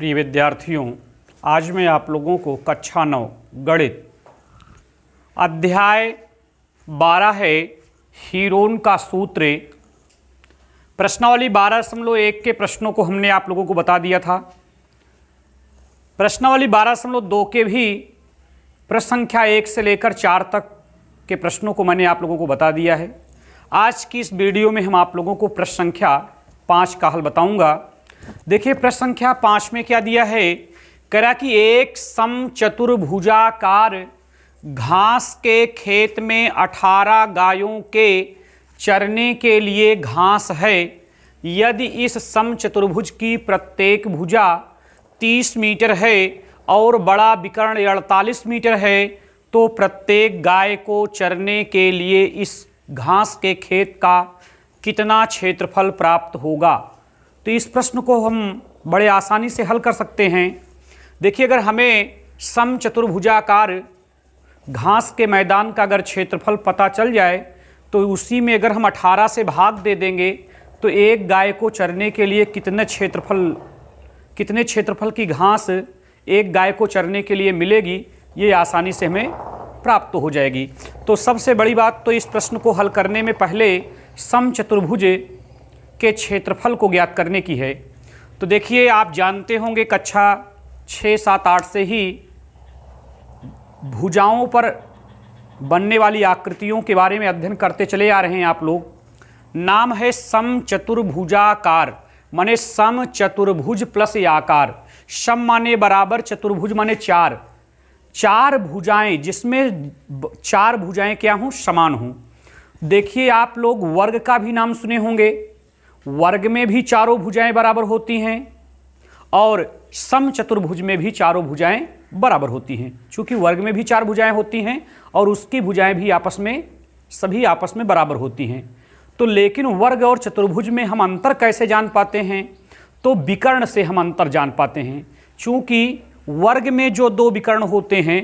प्रिय विद्यार्थियों, आज मैं आप लोगों को कक्षा 9 गणित अध्याय 12 है हीरोन का सूत्र। प्रश्नावली 12.1 के प्रश्नों को हमने आप लोगों को बता दिया था। प्रश्नावली 12.2 के भी प्रश्न संख्या 1 से लेकर 4 तक के प्रश्नों को मैंने आप लोगों को बता दिया है। आज की इस वीडियो में हम आप लोगों को प्रश्न संख्या 5 का हल बताऊंगा। देखिए प्रश्न संख्या 5 में क्या दिया है, कह रहा कि एक समचतुर्भुजाकार घास के खेत में 18 गायों के चरने के लिए घास है। यदि इस समचतुर्भुज की प्रत्येक भुजा 30 मीटर है और बड़ा विकर्ण 48 मीटर है, तो प्रत्येक गाय को चरने के लिए इस घास के खेत का कितना क्षेत्रफल प्राप्त होगा। तो इस प्रश्न को हम बड़े आसानी से हल कर सकते हैं। देखिए, अगर हमें समचतुर्भुजाकार घास के मैदान का अगर क्षेत्रफल पता चल जाए तो उसी में अगर हम 18 से भाग दे देंगे तो एक गाय को चरने के लिए कितने क्षेत्रफल की घास एक गाय को चरने के लिए मिलेगी, ये आसानी से हमें प्राप्त हो जाएगी। तो सबसे बड़ी बात तो इस प्रश्न को हल करने में पहले समचतुर्भुज के क्षेत्रफल को ज्ञात करने की है। तो देखिए, आप जानते होंगे कक्षा 6, 7, 8 से ही भुजाओं पर बनने वाली आकृतियों के बारे में अध्ययन करते चले आ रहे हैं आप लोग। नाम है समचतुर्भुजाकार, माने समचतुर्भुज प्लस आकार। सम माने बराबर, चतुर्भुज माने चार भुजाएं, जिसमें 4 भुजाएं क्या हों, समान हों। देखिए, आप लोग वर्ग का भी नाम सुने होंगे। वर्ग में भी चारों भुजाएं बराबर होती हैं और समचतुर्भुज में भी चारों भुजाएं बराबर होती हैं। चूंकि वर्ग में भी 4 भुजाएं होती हैं और उसकी भुजाएं भी सभी आपस में बराबर होती हैं। तो लेकिन वर्ग और चतुर्भुज में हम अंतर कैसे जान पाते हैं, तो विकर्ण से हम अंतर जान पाते हैं। चूंकि वर्ग में जो 2 विकर्ण होते हैं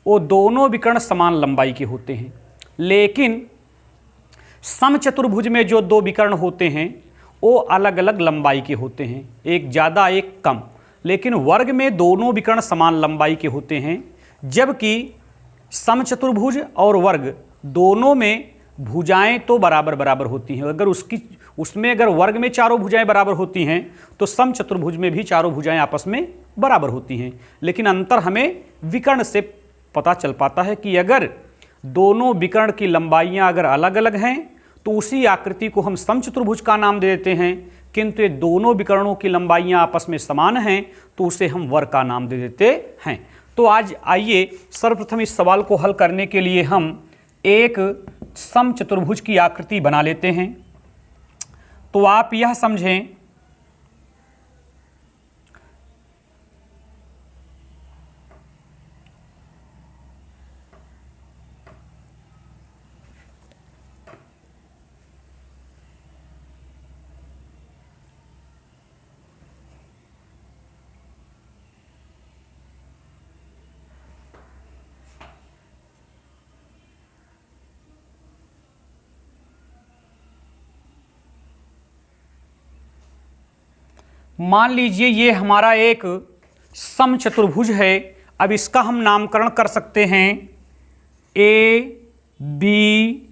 वो दोनों विकर्ण समान लंबाई के होते हैं, लेकिन समचतुर्भुज में जो 2 विकर्ण होते हैं वो अलग अलग लंबाई के होते हैं, एक ज़्यादा एक कम। लेकिन वर्ग में दोनों विकर्ण समान लंबाई के होते हैं, जबकि समचतुर्भुज और वर्ग दोनों में भुजाएं तो बराबर बराबर होती हैं। अगर उसमें अगर वर्ग में चारों भुजाएं बराबर होती हैं तो समचतुर्भुज में भी चारों भुजाएं आपस में बराबर होती हैं। लेकिन अंतर हमें विकर्ण से पता चल पाता है कि अगर दोनों विकर्ण की लंबाइयां अगर अलग अलग हैं तो उसी आकृति को हम समचतुर्भुज का नाम दे देते हैं, किंतु ये दोनों विकर्णों की लंबाइयां आपस में समान हैं तो उसे हम वर्ग का नाम दे देते हैं। तो आज आइए सर्वप्रथम इस सवाल को हल करने के लिए हम एक समचतुर्भुज की आकृति बना लेते हैं। तो आप यह समझें, मान लीजिए ये हमारा एक समचतुर्भुज है। अब इसका हम नामकरण कर सकते हैं ए, बी,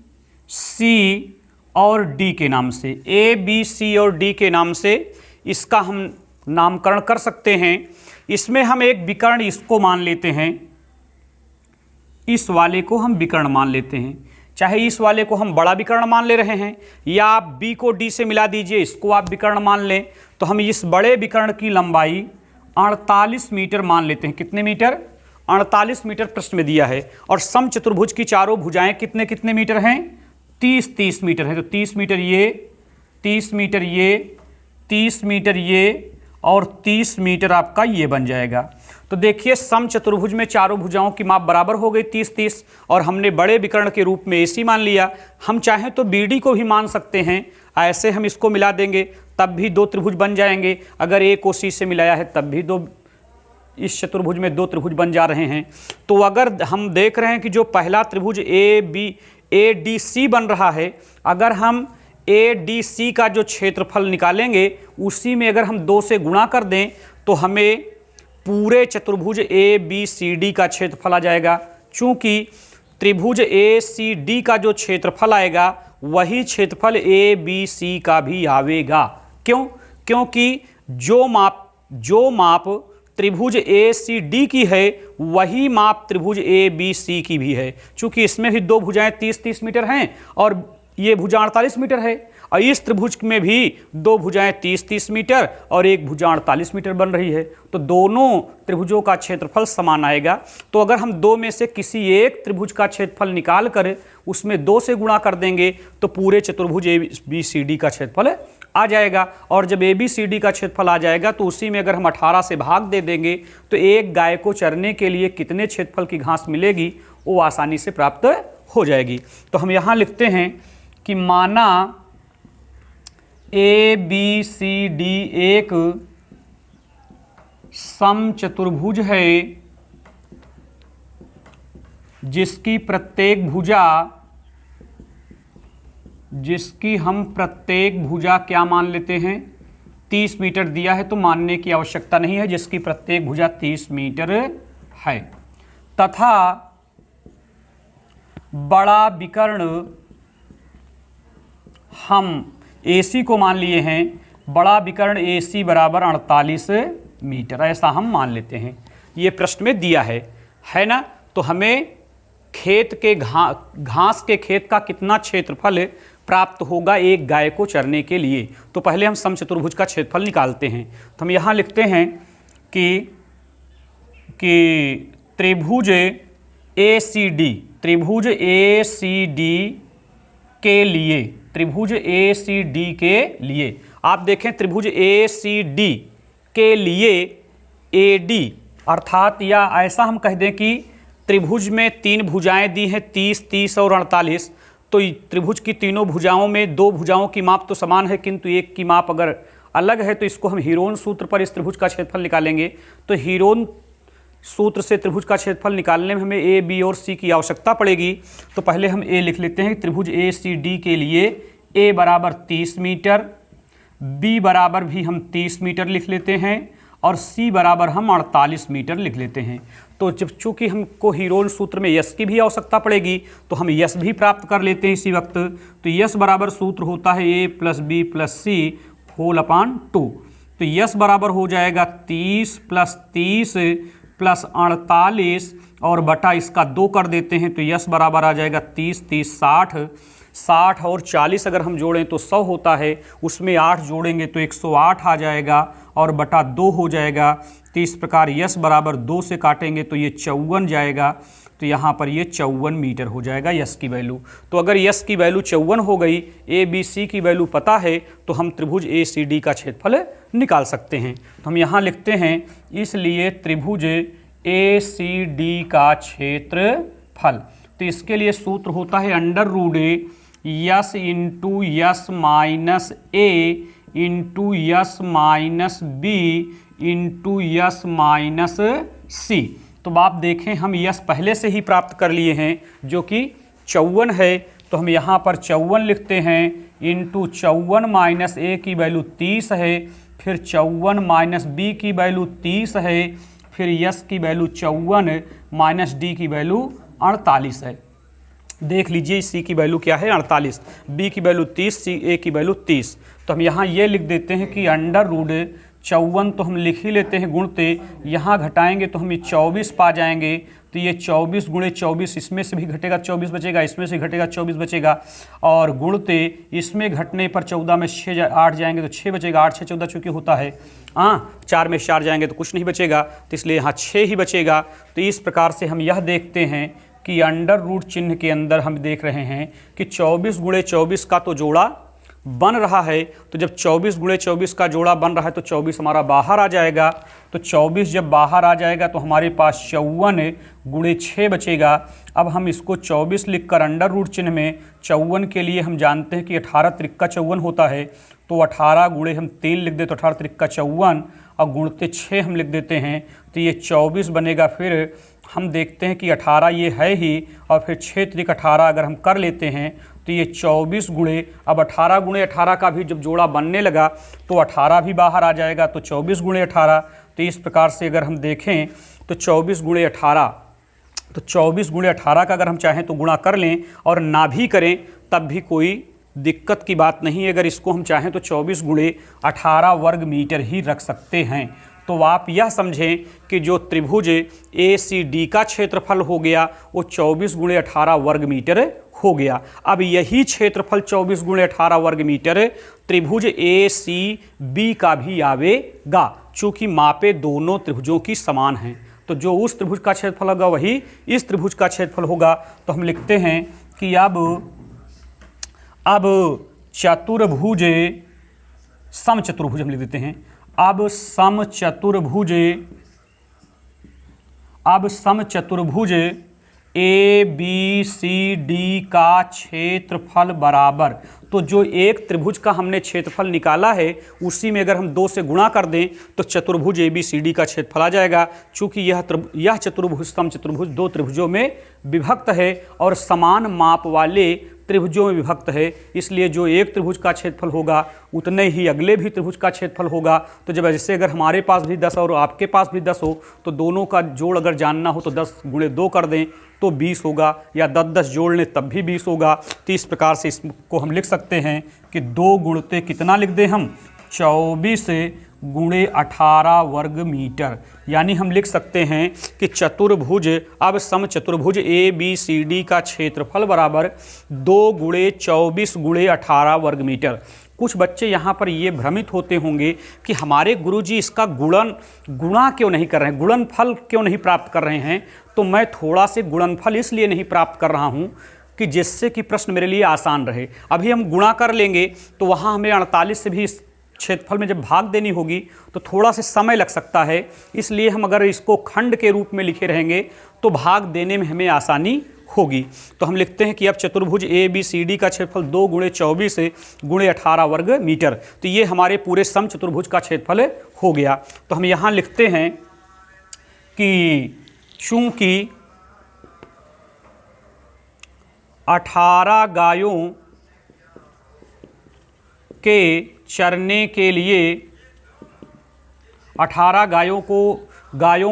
सी और डी के नाम से। ए, बी, सी और डी के नाम से इसका हम नामकरण कर सकते हैं। इसमें हम एक विकर्ण इसको मान लेते हैं, इस वाले को हम विकर्ण मान लेते हैं। चाहे इस वाले को हम बड़ा विकर्ण मान ले रहे हैं या आप बी को डी से मिला दीजिए, इसको आप विकर्ण मान लें, तो हम इस बड़े विकर्ण की लंबाई 48 मीटर मान लेते हैं। कितने मीटर? 48 मीटर प्रश्न में दिया है। और समचतुर्भुज की चारों भुजाएं कितने कितने मीटर हैं? 30 मीटर है। तो 30 मीटर ये, 30 मीटर ये, 30 मीटर ये और 30 मीटर आपका ये बन जाएगा। तो देखिए, समचतुर्भुज में चारों भुजाओं की माप बराबर हो गई 30-30, और हमने बड़े विकर्ण के रूप में AC मान लिया। हम चाहें तो BD को भी मान सकते हैं, ऐसे हम इसको मिला देंगे तब भी 2 त्रिभुज बन जाएंगे। अगर A को C से मिलाया है तब भी इस चतुर्भुज में 2 त्रिभुज बन जा रहे हैं। तो अगर हम देख रहे हैं कि जो पहला त्रिभुज ADC बन रहा है, अगर हम ADC का जो क्षेत्रफल निकालेंगे उसी में अगर हम 2 से गुणा कर दें तो हमें पूरे चतुर्भुज ABCD का क्षेत्रफल आ जाएगा। चूंकि त्रिभुज ACD का जो क्षेत्रफल आएगा वही क्षेत्रफल ABC का भी आवेगा। क्यों? क्योंकि जो माप त्रिभुज ACD की है वही माप त्रिभुज ABC की भी है। चूंकि इसमें भी दो भुजाएं 30-30 मीटर हैं और ये भुजा 48 मीटर है, और इस त्रिभुज में भी दो भुजाएं 30-30 मीटर और एक भुजा 48 मीटर बन रही है, तो दोनों त्रिभुजों का क्षेत्रफल समान आएगा। तो अगर हम दो में से किसी एक त्रिभुज का क्षेत्रफल निकाल कर उसमें 2 से गुणा कर देंगे तो पूरे चतुर्भुज ABCD का क्षेत्रफल आ जाएगा। और जब ABCD का क्षेत्रफल आ जाएगा तो उसी में अगर हम 18 से भाग दे देंगे तो एक गाय को चरने के लिए कितने क्षेत्रफल की घास मिलेगी वो आसानी से प्राप्त हो जाएगी। तो हम यहाँ लिखते हैं कि माना ABCD एक समचतुर्भुज है जिसकी हम प्रत्येक भुजा क्या मान लेते हैं 30 मीटर दिया है, तो मानने की आवश्यकता नहीं है, जिसकी प्रत्येक भुजा 30 मीटर है, तथा बड़ा विकर्ण हम AC को मान लिए हैं, बड़ा विकर्ण AC बराबर 48 मीटर, ऐसा हम मान लेते हैं। ये प्रश्न में दिया है ना। तो हमें खेत के घास के खेत का कितना क्षेत्रफल प्राप्त होगा एक गाय को चरने के लिए, तो पहले हम समचतुर्भुज का क्षेत्रफल निकालते हैं। तो हम यहाँ लिखते हैं कि त्रिभुज ACD के लिए आप देखें, त्रिभुज ACD के लिए AD अर्थात, या ऐसा हम कह दें कि त्रिभुज में 3 भुजाएं दी हैं 30, 30 और 48, तो त्रिभुज की तीनों भुजाओं में 2 भुजाओं की माप तो समान है, किंतु एक की माप अगर अलग है तो इसको हम हीरोन सूत्र पर इस त्रिभुज का क्षेत्रफल निकालेंगे। तो हीरोन सूत्र से त्रिभुज का क्षेत्रफल निकालने में हमें A, B और C की आवश्यकता पड़ेगी। तो पहले हम A लिख लेते हैं। त्रिभुज ACD के लिए A बराबर 30 मीटर, B बराबर भी हम 30 मीटर लिख लेते हैं और C बराबर हम 48 मीटर लिख लेते हैं। तो जब चूँकि हमको हीरोन सूत्र में यश की भी आवश्यकता पड़ेगी तो हम यश भी प्राप्त कर लेते हैं इसी वक्त। तो यश बराबर सूत्र होता है A + B + C whole upon 2। तो यश बराबर हो जाएगा 30 + 30 + 48 और बटा इसका 2 कर देते हैं, तो यश बराबर आ जाएगा 30 30 60, 60 और 40 अगर हम जोड़ें तो 100 होता है, उसमें 8 जोड़ेंगे तो 108 आ जाएगा और बटा 2 हो जाएगा। तो इस प्रकार यश बराबर 2 से काटेंगे तो ये 54 जाएगा, तो यहाँ पर ये 54 मीटर हो जाएगा यश की वैल्यू। तो अगर यश की वैल्यू 54 हो गई, ABC की वैल्यू पता है, तो हम त्रिभुज ACD का क्षेत्रफल निकाल सकते हैं। तो हम यहाँ लिखते हैं, इसलिए त्रिभुज ACD का क्षेत्रफल, तो इसके लिए सूत्र होता है √A yes into yes minus A into yes minus B into yes minus C। तो आप देखें, हम यस पहले से ही प्राप्त कर लिए हैं जो कि 54 है, तो हम यहाँ पर 54 लिखते हैं इंटू 54 माइनस A की वैल्यू 30 है, फिर 54 माइनस B की वैल्यू 30 है, फिर यस की वैल्यू 54 माइनस D की वैल्यू 48 है। देख लीजिए C की वैल्यू क्या है 48, B की वैल्यू 30, A की वैल्यू 30। तो हम यहाँ ये लिख देते हैं कि √54 तो हम लिख ही लेते हैं गुणते, यहाँ घटाएंगे तो हम ये 24 पा जाएंगे, तो ये 24 गुणे 24, इसमें से भी घटेगा 24 बचेगा, इसमें से घटेगा 24 बचेगा, और गुणते इसमें घटने पर 14 में 6 8 जाएंगे तो 6 बचेगा, 8 6 14 चूँकि होता है, 4 में 4 जाएंगे तो कुछ नहीं बचेगा, तो इसलिए यहाँ 6 ही बचेगा। तो इस प्रकार से हम यह देखते हैं कि अंडर √ चिन्ह के अंदर हम देख रहे हैं कि 24 गुणे 24 का तो जोड़ा बन रहा है, तो जब 24 गुणे 24 का जोड़ा बन रहा है तो 24 हमारा बाहर आ जाएगा। तो 24 जब बाहर आ जाएगा तो हमारे पास 54 गुणे 6 बचेगा। अब हम इसको 24 लिखकर अंडर √ चिन्ह में 54 के लिए हम जानते हैं कि 18 त्रिक्का 54 होता है, तो 18 गुणे हम 3 लिख देते तो 18 त्रिक्का 54 और गुणते 6 हम लिख देते हैं, तो ये 24 बनेगा। फिर हम देखते हैं कि 18 ये है ही, और फिर 6 त्रिक 18 अगर हम कर लेते हैं तो ये 24 गुणे, अब 18 गुणे 18 का भी जब जोड़ा बनने लगा तो 18 भी बाहर आ जाएगा, तो 24 गुणे 18, तो इस प्रकार से अगर हम देखें तो 24 गुणे 18, तो 24 गुणे 18 का अगर हम चाहें तो गुणा कर लें और ना भी करें तब भी कोई दिक्कत की बात नहीं है। अगर इसको हम चाहें तो 24 गुणे 18 वर्ग मीटर ही रख सकते हैं। तो आप यह समझें कि जो त्रिभुज ACD का क्षेत्रफल हो गया वो 24 गुणे 18 वर्ग मीटर हो गया। अब यही क्षेत्रफल 24 गुणे 18 वर्ग मीटर त्रिभुज ACB का भी आवेगा, चूँकि मापे दोनों त्रिभुजों की समान हैं। तो जो उस त्रिभुज का क्षेत्रफल होगा वही इस त्रिभुज का क्षेत्रफल होगा। तो हम लिखते हैं कि अब चतुर्भुज, समचतुर्भुज हम लिख देते हैं। अब समचतुर्भुज ABCD का क्षेत्रफल बराबर, तो जो एक त्रिभुज का हमने क्षेत्रफल निकाला है उसी में अगर हम 2 से गुणा कर दें तो चतुर्भुज ABCD का क्षेत्रफल आ जाएगा। चूँकि यह चतुर्भुज समचतुर्भुज 2 त्रिभुजों में विभक्त है और समान माप वाले त्रिभुजों में विभक्त है, इसलिए जो एक त्रिभुज का क्षेत्रफल होगा उतने ही अगले भी त्रिभुज का क्षेत्रफल होगा। तो जब ऐसे अगर हमारे पास भी 10 और आपके पास भी 10 हो तो दोनों का जोड़ अगर जानना हो तो 10 गुणे 2 कर दें तो 20 होगा, या 10-10 जोड़ लें तब भी 20 होगा। तो इस प्रकार से इसको हम लिख सकते हैं कि 2 गुणते कितना लिख दें हम, 24 गुणे 18 वर्ग मीटर। यानी हम लिख सकते हैं कि चतुर्भुज, अब समचतुर्भुज ABCD का क्षेत्रफल बराबर 2 गुणे 24 गुणे 18 वर्ग मीटर। कुछ बच्चे यहाँ पर ये भ्रमित होते होंगे कि हमारे गुरुजी इसका गुणा क्यों नहीं कर रहे हैं, गुणनफल क्यों नहीं प्राप्त कर रहे हैं। तो मैं थोड़ा से गुणनफल इसलिए नहीं प्राप्त कर रहा हूँ कि जिससे कि प्रश्न मेरे लिए आसान रहे। अभी हम गुणा कर लेंगे तो वहाँ हमें 48 से भी क्षेत्रफल में जब भाग देनी होगी तो थोड़ा सा समय लग सकता है, इसलिए हम अगर इसको खंड के रूप में लिखे रहेंगे तो भाग देने में हमें आसानी होगी। तो हम लिखते हैं कि अब चतुर्भुज ABCD का क्षेत्रफल 2 गुणे 24 गुणे 18 वर्ग मीटर, तो ये हमारे पूरे समचतुर्भुज का क्षेत्रफल हो गया। तो हम यहाँ लिखते हैं कि चूँकि 18 गायों के चरने के लिए 18 गायों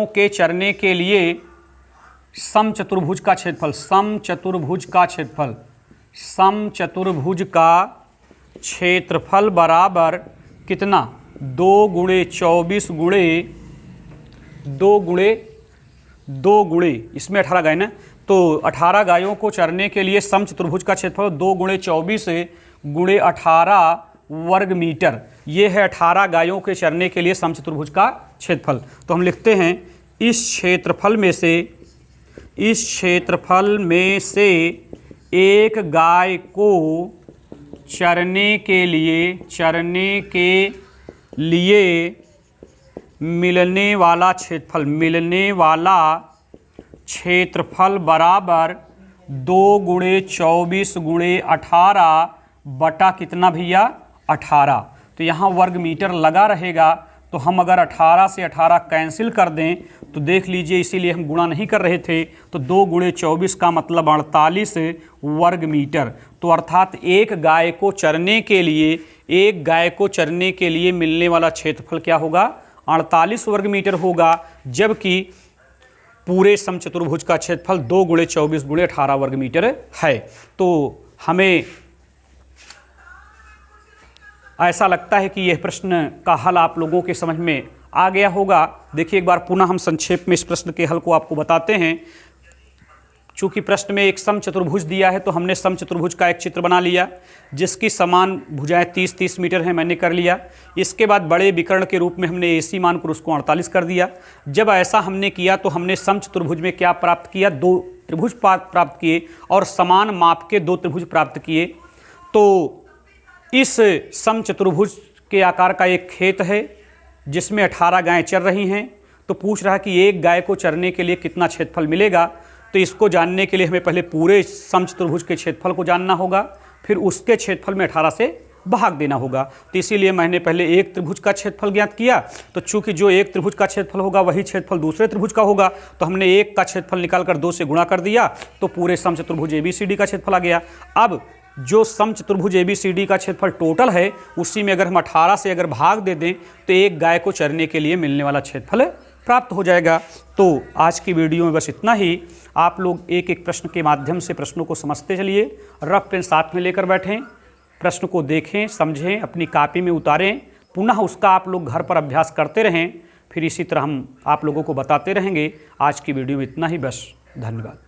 के चरने के लिए समचतुर्भुज का क्षेत्रफल बराबर कितना, 2 गुणे 24 गुणे 2 गुणे इसमें 18 गाय ना, तो 18 गायों को चरने के लिए समचतुर्भुज का क्षेत्रफल 2 गुणे 24 गुणे 18 वर्ग मीटर। ये है 18 गायों के चरने के लिए समचतुर्भुज का क्षेत्रफल। तो हम लिखते हैं इस क्षेत्रफल में से एक गाय को चरने के लिए मिलने वाला क्षेत्रफल बराबर 2 गुणे 24 गुणे 18 बटा कितना भैया, 18। तो यहाँ वर्ग मीटर लगा रहेगा, तो हम अगर 18 से 18 कैंसिल कर दें तो देख लीजिए, इसीलिए हम गुणा नहीं कर रहे थे। तो 2 गुणे 24 का मतलब 48 वर्ग मीटर। तो अर्थात एक गाय को चरने के लिए मिलने वाला क्षेत्रफल क्या होगा, 48 वर्ग मीटर होगा, जबकि पूरे समचतुर्भुज का क्षेत्रफल 2 गुणे 24 गुणे 18 वर्ग मीटर है। तो हमें ऐसा लगता है कि यह प्रश्न का हल आप लोगों के समझ में आ गया होगा। देखिए एक बार पुनः हम संक्षेप में इस प्रश्न के हल को आपको बताते हैं। चूंकि प्रश्न में एक समचतुर्भुज दिया है तो हमने समचतुर्भुज का एक चित्र बना लिया जिसकी समान भुजाएं 30-30 मीटर हैं, मैंने कर लिया। इसके बाद बड़े विकर्ण के रूप में हमने AC मान कर उसको 48 कर दिया। जब ऐसा हमने किया तो हमने समचतुर्भुज में क्या प्राप्त किया, 2 त्रिभुज प्राप्त किए और समान माप के 2 त्रिभुज प्राप्त किए। तो इस समचतुर्भुज के आकार का एक खेत है जिसमें 18 गायें चर रही हैं। तो पूछ रहा है कि एक गाय को चरने के लिए कितना क्षेत्रफल मिलेगा। तो इसको जानने के लिए हमें पहले पूरे समचतुर्भुज के क्षेत्रफल को जानना होगा, फिर उसके क्षेत्रफल में 18 से भाग देना होगा। तो इसीलिए मैंने पहले एक त्रिभुज का क्षेत्रफल ज्ञात किया। तो चूंकि जो एक त्रिभुज का क्षेत्रफल होगा वही क्षेत्रफल दूसरे त्रिभुज का होगा, तो हमने एक का क्षेत्रफल निकालकर 2 से गुणा कर दिया, तो पूरे समचतुर्भुज ABCD का क्षेत्रफल आ गया। अब जो समचतुर्भुज ABCD का क्षेत्रफल टोटल है उसी में अगर हम 18 से अगर भाग दे दें तो एक गाय को चरने के लिए मिलने वाला क्षेत्रफल प्राप्त हो जाएगा। तो आज की वीडियो में बस इतना ही। आप लोग एक एक प्रश्न के माध्यम से प्रश्नों को समझते चलिए, रफ पेन साथ में लेकर बैठें, प्रश्न को देखें, समझें, अपनी कॉपी में उतारें, पुनः उसका आप लोग घर पर अभ्यास करते रहें। फिर इसी तरह हम आप लोगों को बताते रहेंगे। आज की वीडियो में इतना ही, बस धन्यवाद।